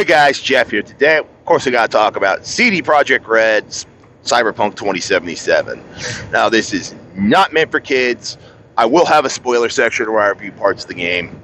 guys, Jeff here. Today, of course, we got to talk about CD Projekt Red's Cyberpunk 2077. Now, this is not meant for kids. I will have a spoiler section where I review parts of the game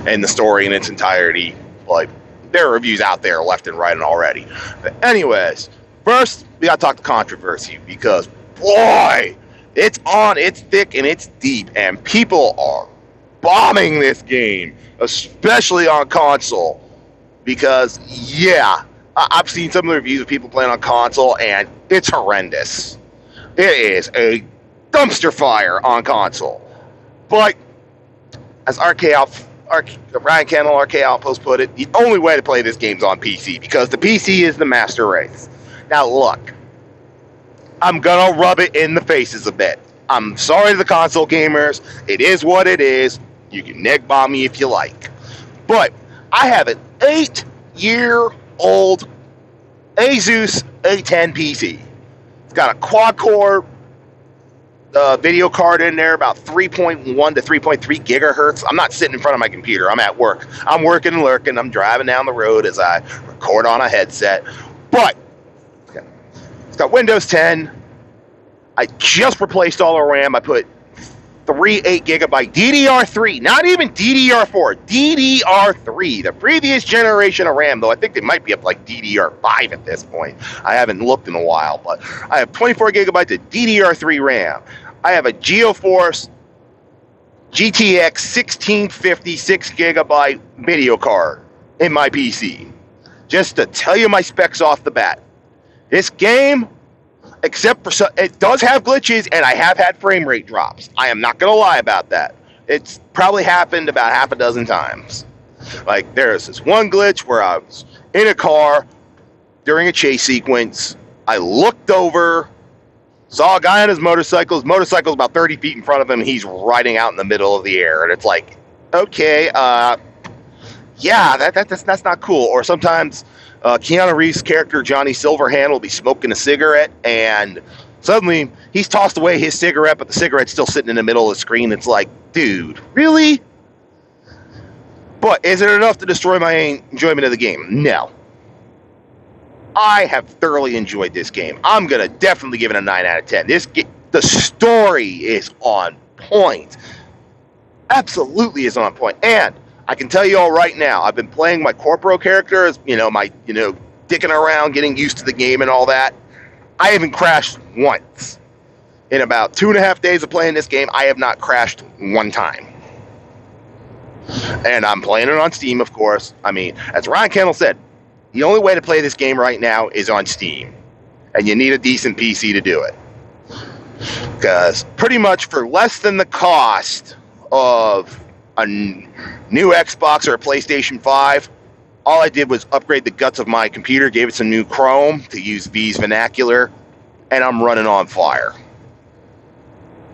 and the story in its entirety. Like, there are reviews out there left and right and already. But anyways, first, we got to talk the controversy because, boy, it's on, it's thick, and it's deep, and people are bombing this game, especially on console. Because, yeah, I've seen some of the reviews of people playing on console, and it's horrendous. It is a dumpster fire on console. But, as Ryan Cannell, RK Outpost put it, the only way to play this game is on PC, because the PC is the master race. Now, look, I'm gonna rub it in the faces a bit. I'm sorry to the console gamers. It is what it is. You can neck bomb me if you like. But, I have an 8-year-old Asus A10 PC. It's got a quad-core video card in there, about 3.1 to 3.3 gigahertz. I'm not sitting in front of my computer. I'm at work. I'm working and lurking. I'm driving down the road as I record on a headset. But it's got Windows 10. I just replaced all the RAM. I put 3 8GB DDR3, not even DDR4, DDR3, the previous generation of RAM, though I think they might be up like DDR5 at this point. I haven't looked in a while, but I have 24GB of DDR3 RAM. I have a GeForce GTX 1650 6GB video card in my PC. Just to tell you my specs off the bat. This game, except for it does have glitches, and I have had frame rate drops. I am not going to lie about that. It's probably happened about half a dozen times. Like, there's this one glitch where I was in a car during a chase sequence. I looked over, saw a guy on his motorcycle. His motorcycle's about 30 feet in front of him. He's riding out in the middle of the air. And it's like, okay, yeah, that's not cool. Or sometimes Keanu Reeves' character, Johnny Silverhand, will be smoking a cigarette, and suddenly he's tossed away his cigarette, but the cigarette's still sitting in the middle of the screen. It's like, dude, really? But is it enough to destroy my enjoyment of the game? No. I have thoroughly enjoyed this game. I'm going to definitely give it a 9 out of 10. The story is on point. Absolutely is on point. And I can tell you all right now, I've been playing my Corporal character, dicking around, getting used to the game and all that. I haven't crashed once. In about 2.5 days of playing this game, I have not crashed one time. And I'm playing it on Steam, of course. I mean, as Ryan Cannell said, the only way to play this game right now is on Steam. And you need a decent PC to do it. Because pretty much for less than the cost of a new Xbox or a PlayStation 5, all I did was upgrade the guts of my computer, gave it some new Chrome to use V's vernacular, and I'm running on fire.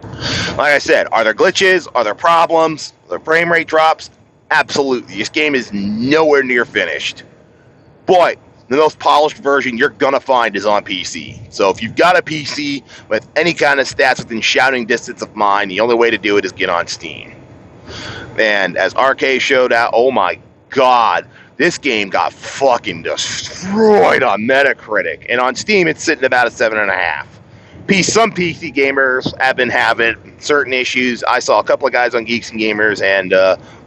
Like I said, are there glitches? Are there problems? Are there frame rate drops? Absolutely. This game is nowhere near finished. But the most polished version you're going to find is on PC. So if you've got a PC with any kind of stats within shouting distance of mine, the only way to do it is get on Steam. And as RK showed out, oh my god, this game got fucking destroyed on Metacritic. And on Steam, it's sitting about a 7.5. Some PC gamers have been having certain issues. I saw a couple of guys on Geeks and Gamers and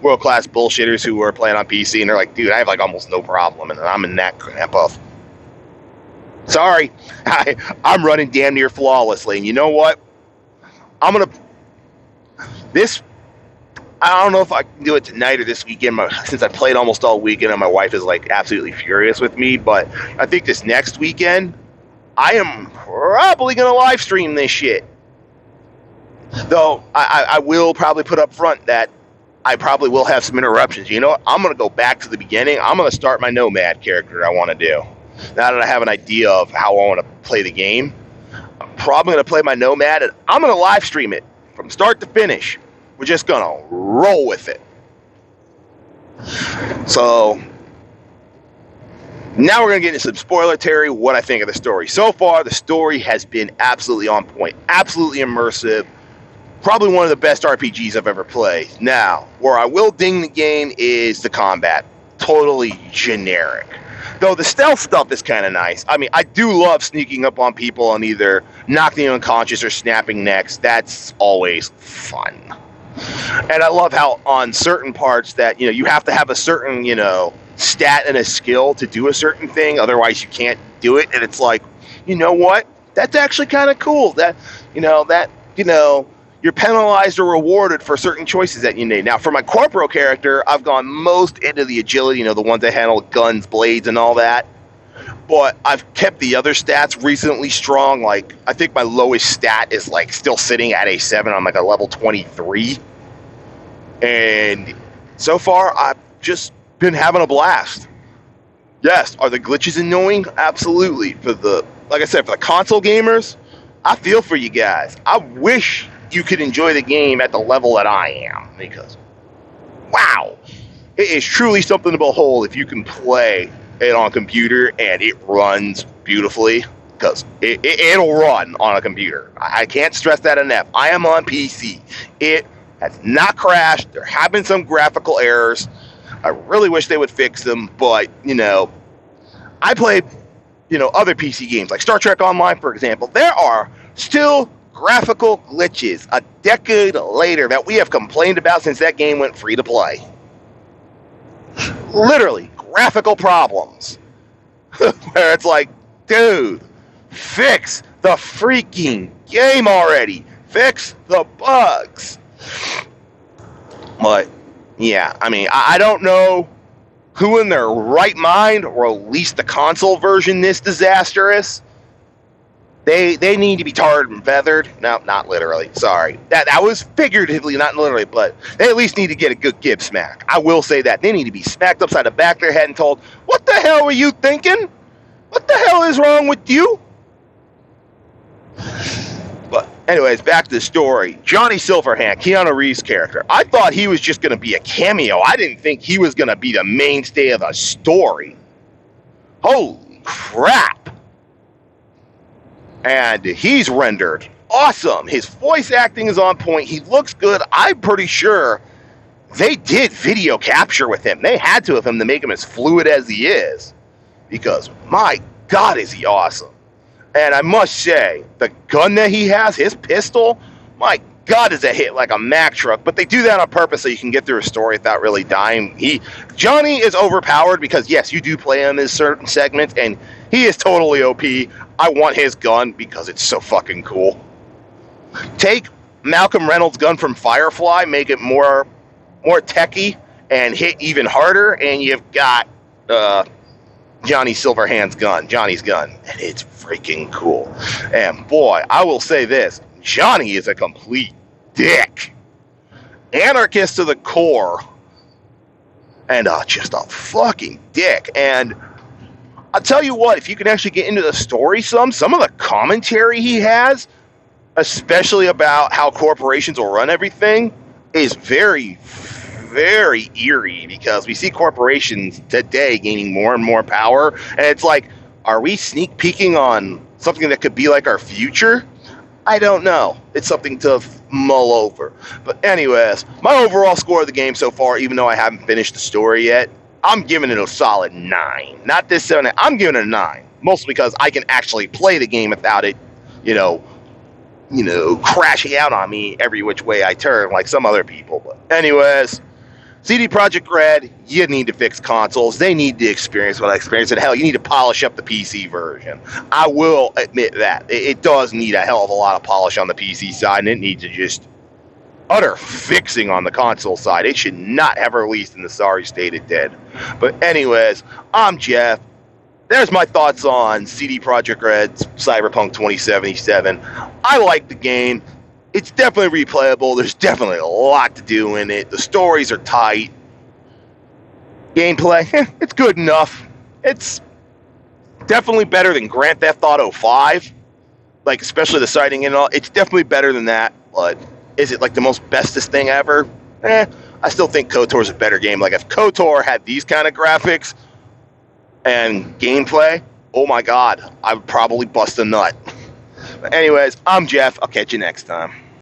world-class bullshitters who were playing on PC, and they're like, dude, I have like almost no problem, and I'm in that camp of, sorry, I'm running damn near flawlessly. And you know what? I don't know if I can do it tonight or this weekend, since I played almost all weekend and my wife is like absolutely furious with me, but I think this next weekend, I am probably going to live stream this shit. Though, I will probably put up front that I probably will have some interruptions. You know what? I'm going to go back to the beginning. I'm going to start my Nomad character I want to do. Now that I have an idea of how I want to play the game, I'm probably going to play my Nomad, and I'm going to live stream it from start to finish. We're just going to roll with it. So, now we're going to get into some spoiler-terry, what I think of the story. So far, the story has been absolutely on point, absolutely immersive, probably one of the best RPGs I've ever played. Now, where I will ding the game is the combat. Totally generic. Though the stealth stuff is kind of nice. I mean, I do love sneaking up on people and either knocking them unconscious or snapping necks. That's always fun. And I love how on certain parts that, you have to have a certain, stat and a skill to do a certain thing. Otherwise, you can't do it. And it's like, you know what? That's actually kind of cool. You're penalized or rewarded for certain choices that you made. Now, for my corporal character, I've gone most into the agility, the ones that handle guns, blades, and all that. But I've kept the other stats reasonably strong. Like, I think my lowest stat is, like, still sitting at a 7 on, like, a level 23. And so far, I've just been having a blast. Yes, are the glitches annoying? Absolutely. Like I said, for the console gamers, I feel for you guys. I wish you could enjoy the game at the level that I am, because, wow, it is truly something to behold if you can play it on a computer and it runs beautifully, because it'll run on a computer. I can't stress that enough. I am on PC. It has not crashed. There have been some graphical errors. I really wish they would fix them, but, I play, other PC games, like Star Trek Online, for example. There are still graphical glitches a decade later that we have complained about since that game went free to play. Literally, graphical problems. Where it's like, dude, fix the freaking game already. Fix the bugs. But, yeah, I mean, I don't know who in their right mind released the console version this disastrous. They need to be tarred and feathered. No, not literally. Sorry. That was figuratively, not literally, but they at least need to get a good gib smack. I will say that. They need to be smacked upside the back of their head and told, what the hell were you thinking? What the hell is wrong with you? But anyways, back to the story. Johnny Silverhand, Keanu Reeves' character. I thought he was just going to be a cameo. I didn't think he was going to be the mainstay of the story. Holy crap. And he's rendered awesome. His voice acting is on point. He looks good. I'm pretty sure they did video capture with him. They had to have him to make him as fluid as he is. Because, my God, is he awesome. And I must say, the gun that he has, his pistol, my God, does that hit like a Mack truck. But they do that on purpose so you can get through a story without really dying. Johnny is overpowered because, yes, you do play him in certain segments, and he is totally OP. I want his gun because it's so fucking cool. Take Malcolm Reynolds' gun from Firefly, make it more techy, and hit even harder, and you've got Johnny Silverhand's gun, Johnny's gun, and it's freaking cool. And boy, I will say this, Johnny is a complete dick. Anarchist to the core, and just a fucking dick. And I'll tell you what, if you can actually get into the story some of the commentary he has, especially about how corporations will run everything, is very, very eerie, because we see corporations today gaining more and more power, and it's like, are we sneak peeking on something that could be like our future? I don't know. It's something to mull over. But anyways, my overall score of the game so far, even though I haven't finished the story yet, I'm giving it a solid 9. Not this 7. I'm giving it a 9. Mostly because I can actually play the game without it, crashing out on me every which way I turn like some other people. But anyways, CD Projekt Red, you need to fix consoles. They need to experience what I experienced. And hell, you need to polish up the PC version. I will admit that. It does need a hell of a lot of polish on the PC side, and it needs to just utter fixing on the console side. It should not have released in the sorry state it did. But anyways, I'm Jeff. There's my thoughts on CD Projekt Red's Cyberpunk 2077. I like the game. It's definitely replayable. There's definitely a lot to do in it. The stories are tight. Gameplay, it's good enough. It's definitely better than Grand Theft Auto 5. Like, especially the sighting and all. It's definitely better than that, but is it like the most bestest thing ever? I still think KOTOR's a better game. Like, if KOTOR had these kind of graphics and gameplay, oh my God, I would probably bust a nut. But anyways, I'm Jeff. I'll catch you next time.